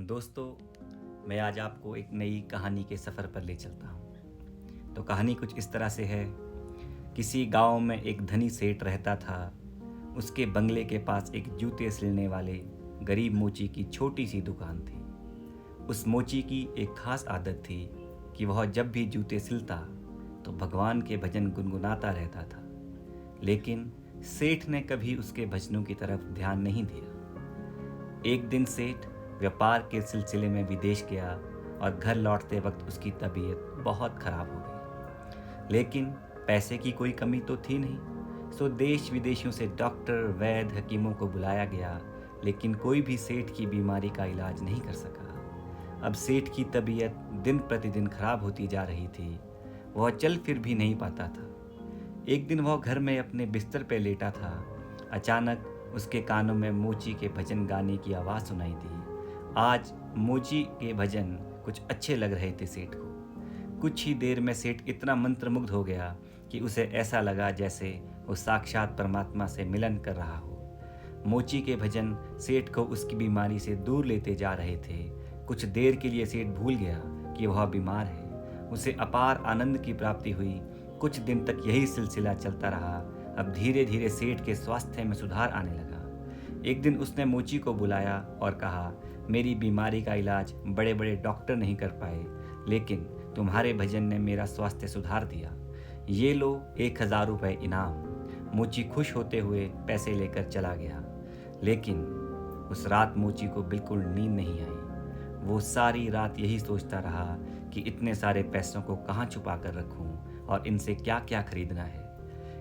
दोस्तों, मैं आज आपको एक नई कहानी के सफ़र पर ले चलता हूँ। तो कहानी कुछ इस तरह से है। किसी गांव में एक धनी सेठ रहता था। उसके बंगले के पास एक जूते सिलने वाले गरीब मोची की छोटी सी दुकान थी। उस मोची की एक खास आदत थी कि वह जब भी जूते सिलता तो भगवान के भजन गुनगुनाता रहता था। लेकिन सेठ ने कभी उसके भजनों की तरफ ध्यान नहीं दिया। एक दिन सेठ व्यापार के सिलसिले में विदेश गया और घर लौटते वक्त उसकी तबीयत बहुत खराब हो गई। लेकिन पैसे की कोई कमी तो थी नहीं, सो देश विदेशों से डॉक्टर, वैद्य, हकीमों को बुलाया गया, लेकिन कोई भी सेठ की बीमारी का इलाज नहीं कर सका। अब सेठ की तबीयत दिन प्रतिदिन खराब होती जा रही थी। वह चल फिर भी नहीं पाता था। एक दिन वह घर में अपने बिस्तर पर लेटा था। अचानक उसके कानों में मोची के भजन गाने की आवाज़ सुनाई दी। आज मोची के भजन कुछ अच्छे लग रहे थे सेठ को। कुछ ही देर में सेठ इतना मंत्रमुग्ध हो गया कि उसे ऐसा लगा जैसे वो साक्षात परमात्मा से मिलन कर रहा हो। मोची के भजन सेठ को उसकी बीमारी से दूर लेते जा रहे थे। कुछ देर के लिए सेठ भूल गया कि वह बीमार है। उसे अपार आनंद की प्राप्ति हुई। कुछ दिन तक यही सिलसिला चलता रहा। अब धीरे धीरे सेठ के स्वास्थ्य में सुधार आने लगा। एक दिन उसने मोची को बुलाया और कहा, मेरी बीमारी का इलाज बड़े बड़े डॉक्टर नहीं कर पाए, लेकिन तुम्हारे भजन ने मेरा स्वास्थ्य सुधार दिया। ये लो 1000 रुपये इनाम। मोची खुश होते हुए पैसे लेकर चला गया। लेकिन उस रात मोची को बिल्कुल नींद नहीं आई। वो सारी रात यही सोचता रहा कि इतने सारे पैसों को कहाँ छुपा कर रखूं और इनसे क्या क्या खरीदना है।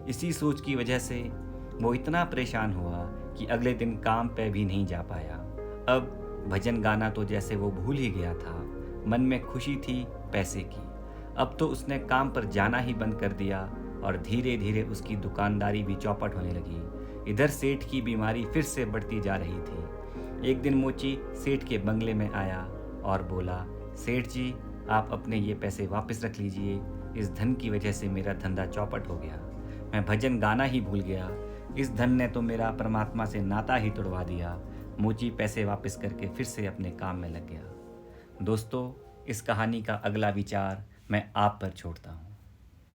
इसी सोच की वजह से वो इतना परेशान हुआ कि अगले दिन काम पे भी नहीं जा पाया। अब भजन गाना तो जैसे वो भूल ही गया था। मन में खुशी थी पैसे की। अब तो उसने काम पर जाना ही बंद कर दिया और धीरे धीरे उसकी दुकानदारी भी चौपट होने लगी। इधर सेठ की बीमारी फिर से बढ़ती जा रही थी। एक दिन मोची सेठ के बंगले में आया और बोला, सेठ जी, आप अपने ये पैसे वापस रख लीजिए। इस धन की वजह से मेरा धंधा चौपट हो गया। मैं भजन गाना ही भूल गया। इस धन ने तो मेरा परमात्मा से नाता ही तोड़वा दिया। मोची पैसे वापस करके फिर से अपने काम में लग गया। दोस्तों, इस कहानी का अगला विचार मैं आप पर छोड़ता हूँ।